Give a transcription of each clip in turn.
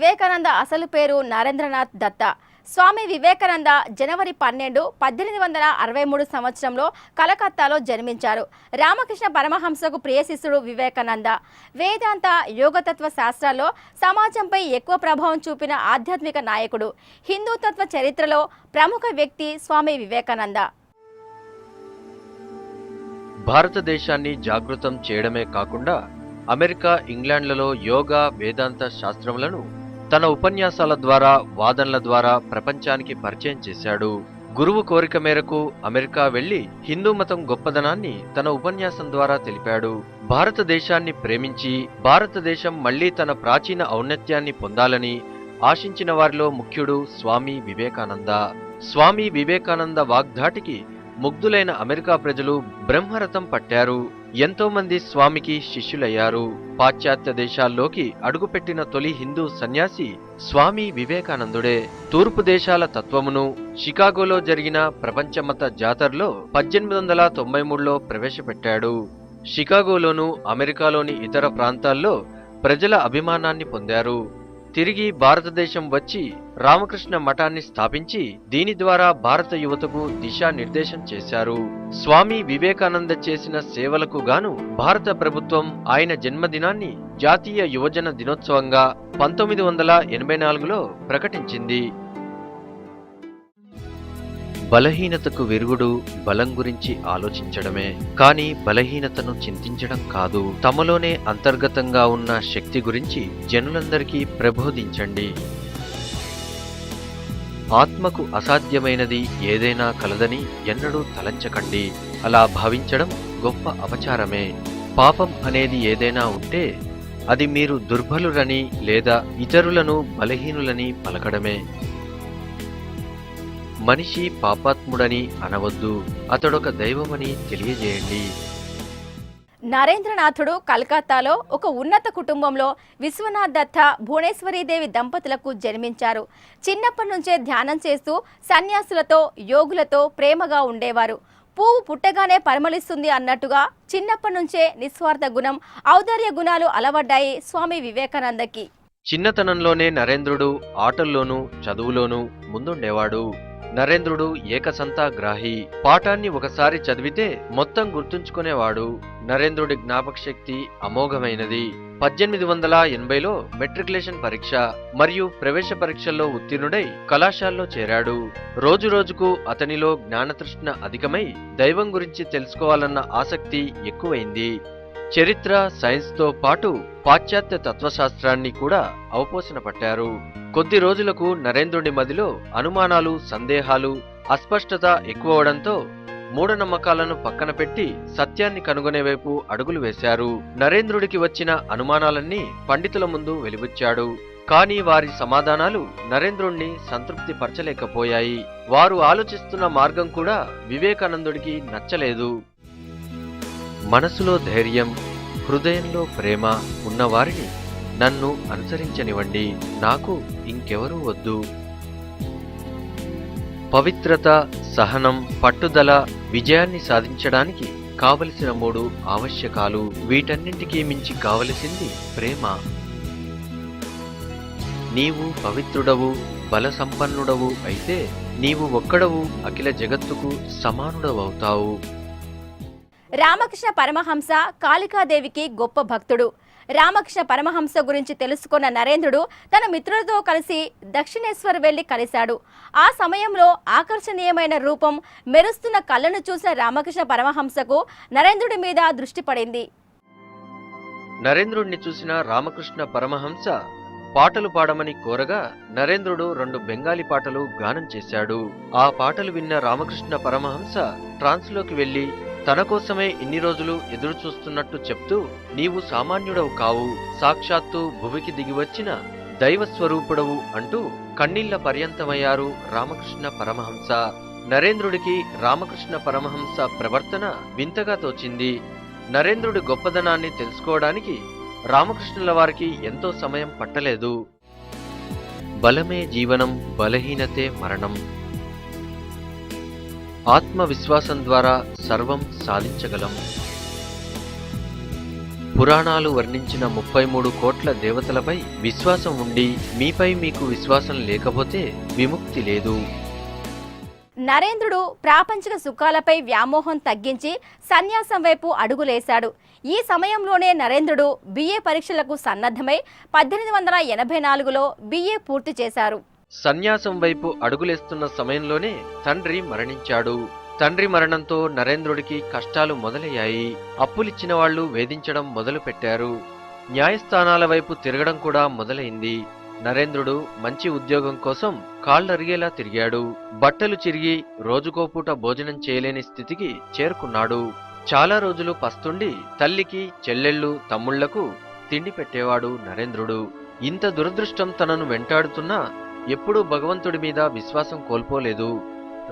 వివేకానంద అసలు పేరు నరేంద్రనాథ్ దత్తా. స్వామి వివేకానంద జనవరి 12, 1863 సంవత్సరంలో కలకత్తాలో జన్మించారు. రామకృష్ణ పరమహంసకు ప్రియ శిష్యుడు వివేకానంద. వేదాంత, యోగతత్వ శాస్త్రాల్లో సమాజంపై ఎక్కువ ప్రభావం చూపిన ఆధ్యాత్మిక నాయకుడు. హిందూతత్వ చరిత్రలో ప్రముఖ వ్యక్తి స్వామి వివేకానంద. భారతదేశాన్ని జాగృతం చేయడమే కాకుండా అమెరికా, ఇంగ్లాండ్లలో యోగా, వేదాంత శాస్త్రములను తన ఉపన్యాసాల ద్వారా, వాదనల ద్వారా ప్రపంచానికి పరిచయం చేశాడు. గురువు కోరిక మేరకు అమెరికా వెళ్లి హిందూ మతం గొప్పదనాన్ని తన ఉపన్యాసం ద్వారా తెలిపాడు. భారతదేశాన్ని ప్రేమించి భారతదేశం మళ్లీ తన ప్రాచీన ఔన్నత్యాన్ని పొందాలని ఆశించిన వారిలో ముఖ్యుడు స్వామి వివేకానంద. స్వామి వివేకానంద వాగ్ధాటికి ముగ్ధులైన అమెరికా ప్రజలు బ్రహ్మరథం పట్టారు. ఎంతో మంది స్వామికి శిష్యులయ్యారు. పాశ్చాత్య దేశాల్లోకి అడుగుపెట్టిన తొలి హిందూ సన్యాసి స్వామి వివేకానందుడే. తూర్పు దేశాల తత్వమును షికాగోలో జరిగిన ప్రపంచమత జాతరలో 1893లో ప్రవేశపెట్టాడు. షికాగోలోనూ అమెరికాలోని ఇతర ప్రాంతాల్లో ప్రజల అభిమానాన్ని పొందారు. తిరిగి భారతదేశం వచ్చి రామకృష్ణ మఠాన్ని స్థాపించి దీని ద్వారా భారత యువతకు దిశానిర్దేశం చేశారు. స్వామి వివేకానంద చేసిన సేవలకు గాను భారత ప్రభుత్వం ఆయన జన్మదినాన్ని జాతీయ యువజన దినోత్సవంగా 1984లో ప్రకటించింది. బలహీనతకు విరుగుడు బలం గురించి ఆలోచించడమే, కానీ బలహీనతను చింతించడం కాదు. తమలోనే అంతర్గతంగా ఉన్న శక్తి గురించి జనులందరికీ ప్రబోధించండి. ఆత్మకు అసాధ్యమైనది ఏదైనా కలదని ఎన్నడూ తలంచకండి. అలా భావించడం గొప్ప అపచారమే. పాపం అనేది ఏదైనా ఉంటే అది మీరు దుర్బలురని లేదా ఇతరులను బలహీనులని పలకడమే. మనిషి పాపాత్ముడని అనవద్దు, అతడొక దైవమని తెలియజేయండి. నరేంద్రనాథుడు కలకత్తాలో ఒక ఉన్నత కుటుంబంలో విశ్వనాథ్ దత్తా, భువనేశ్వరీదేవి దంపతులకు జన్మించారు. చిన్నప్పటి నుంచే ధ్యానం చేస్తూ సన్యాసులతో, యోగులతో ప్రేమగా ఉండేవారు. పువ్వు పుట్టగానే పరిమళిస్తుంది అన్నట్టుగా చిన్నప్పటి నుంచే నిస్వార్థ గుణం, ఔదార్య గుణాలు అలవడ్డాయి స్వామి వివేకానందకి. చిన్నతనంలోనే నరేంద్రుడు ఆటల్లోనూ చదువులోనూ ముందుండేవాడు. నరేంద్రుడు ఏకసంతాగ్రాహి. పాఠాన్ని ఒకసారి చదివితే మొత్తం గుర్తుంచుకునేవాడు. నరేంద్రుడి జ్ఞాపకశక్తి అమోఘమైనది. 1880లో మెట్రికులేషన్ పరీక్ష మరియు ప్రవేశ పరీక్షల్లో ఉత్తీర్ణుడై కళాశాలలో చేరాడు. రోజురోజుకు అతనిలో జ్ఞానతృష్ణ అధికమై దైవం గురించి తెలుసుకోవాలన్న ఆసక్తి ఎక్కువైంది. చరిత్ర, సైన్స్తో పాటు పాశ్చాత్య తత్వశాస్త్రాన్ని కూడా అవపోసన పట్టారు. కొద్ది రోజులకు నరేంద్రుడి మదిలో అనుమానాలు, సందేహాలు, అస్పష్టత ఎక్కువవడంతో మూఢనమ్మకాలను పక్కన పెట్టి సత్యాన్ని కనుగొనే వైపు అడుగులు వేశారు. నరేంద్రుడికి వచ్చిన అనుమానాలన్నీ పండితుల ముందు వెలిబుచ్చాడు. కానీ వారి సమాధానాలు నరేంద్రుణ్ణి సంతృప్తి పరచలేకపోయాయి. వారు ఆలోచిస్తున్న మార్గం కూడా వివేకానందుడికి నచ్చలేదు. మనసులో ధైర్యం, హృదయంలో ప్రేమ ఉన్నవారిని నన్ను అనుసరించనివ్వండి, నాకు ఇంకెవరూ వద్దు. పవిత్రత, సహనం, పట్టుదల విజయాన్ని సాధించడానికి కావలసిన 3 ఆవశ్యకాలు. వీటన్నింటికీ మించి కావలసింది ప్రేమ. నీవు పవిత్రుడవు, బలసంపన్నుడవు అయితే నీవు ఒక్కడవు అఖిల జగత్తుకు సమానుడవవుతావు. రామకృష్ణ పరమహంస కాళికాదేవికి గొప్ప భక్తుడు. రామకృష్ణ పరమహంస గురించి తెలుసుకున్న నరేంద్రుడు తన మిత్రులతో కలిసి దక్షిణేశ్వర్ వెళ్లి కలిశాడు. ఆ సమయంలో ఆకర్షణీయమైన రూపం, మెరుస్తున్న కళ్ళను చూసిన రామకృష్ణ పరమహంసకు నరేంద్రుడి మీద దృష్టి పడింది. నరేంద్రుడిని చూసిన రామకృష్ణ పరమహంస పాటలు పాడమని కోరగా నరేంద్రుడు 2 బెంగాలీ పాటలు గానం చేశాడు. ఆ పాటలు విన్న రామకృష్ణ పరమహంస ట్రాన్స్లోకి వెళ్లి తన కోసమే ఇన్ని రోజులు ఎదురు చూస్తున్నట్టు చెప్తూ, నీవు సామాన్యుడవు కావు, సాక్షాత్తు భువికి దిగివచ్చిన దైవస్వరూపుడవు అంటూ కన్నీళ్ల పర్యంతమయ్యారు రామకృష్ణ పరమహంస. నరేంద్రుడికి రామకృష్ణ పరమహంస ప్రవర్తన వింతగా తోచింది. నరేంద్రుడి గొప్పదనాన్ని తెలుసుకోవడానికి రామకృష్ణుల వారికి ఎంతో సమయం పట్టలేదు. బలమే జీవనం, బలహీనతే మరణం. ఆత్మవిశ్వాసం ద్వారా సర్వం సాధించగలం. పురాణాలు వర్ణించిన 33 కోట్ల దేవతలపై విశ్వాసం ఉండి మీపై మీకు విశ్వాసం లేకపోతే విముక్తి లేదు. నరేంద్రుడు ప్రాపంచిక సుఖాలపై వ్యామోహం తగ్గించి సన్యాసం వైపు అడుగులేశాడు. ఈ సమయంలోనే నరేంద్రుడు బిఏ పరీక్షలకు సన్నద్ధమై 1884లో బిఏ పూర్తి చేశారు. సన్యాసం వైపు అడుగులేస్తున్న సమయంలోనే తండ్రి మరణించాడు. తండ్రి మరణంతో నరేంద్రుడికి కష్టాలు మొదలయ్యాయి. అప్పులిచ్చిన వాళ్లు వేధించడం మొదలుపెట్టారు. న్యాయస్థానాల వైపు తిరగడం కూడా మొదలైంది. నరేంద్రుడు మంచి ఉద్యోగం కోసం కాళ్ళరిగేలా తిరిగాడు. బట్టలు చిరిగి రోజుకో పూట భోజనం చేయలేని స్థితికి చేరుకున్నాడు. చాలా రోజులు పస్తుండి తల్లికి, చెల్లెళ్ళు, తమ్ముళ్లకు తిండి పెట్టేవాడు నరేంద్రుడు. ఇంత దురదృష్టం తనను వెంటాడుతున్నా ఎప్పుడూ భగవంతుడి మీద విశ్వాసం కోల్పోలేదు.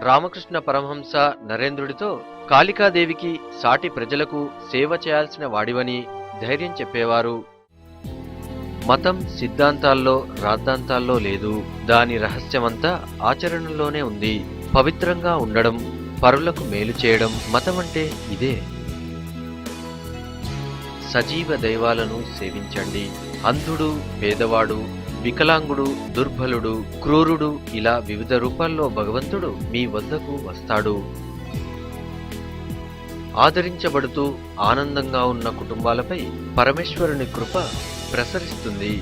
రామకృష్ణ పరమహంస నరేంద్రుడితో కాళికాదేవికి సాటి ప్రజలకు సేవ చేయాల్సిన వాడివని ధైర్యం చెప్పేవారు. మతం సిద్ధాంతాల్లో రాద్ధాంతాల్లో లేదు. దాని రహస్యమంతా ఆచరణలోనే ఉంది. పవిత్రంగా ఉండడం, పరులకు మేలు చేయడం మతమంటే ఇదే. సజీవ దైవాలను సేవించండి. అంధుడు, పేదవాడు, వికలాంగుడు, దుర్బలుడు, క్రూరుడు ఇలా వివిధ రూపాల్లో భగవంతుడు మీ వద్దకు వస్తాడు. ఆదరించబడుతూ ఆనందంగా ఉన్న కుటుంబాలపై పరమేశ్వరుని కృప ప్రసరిస్తుంది.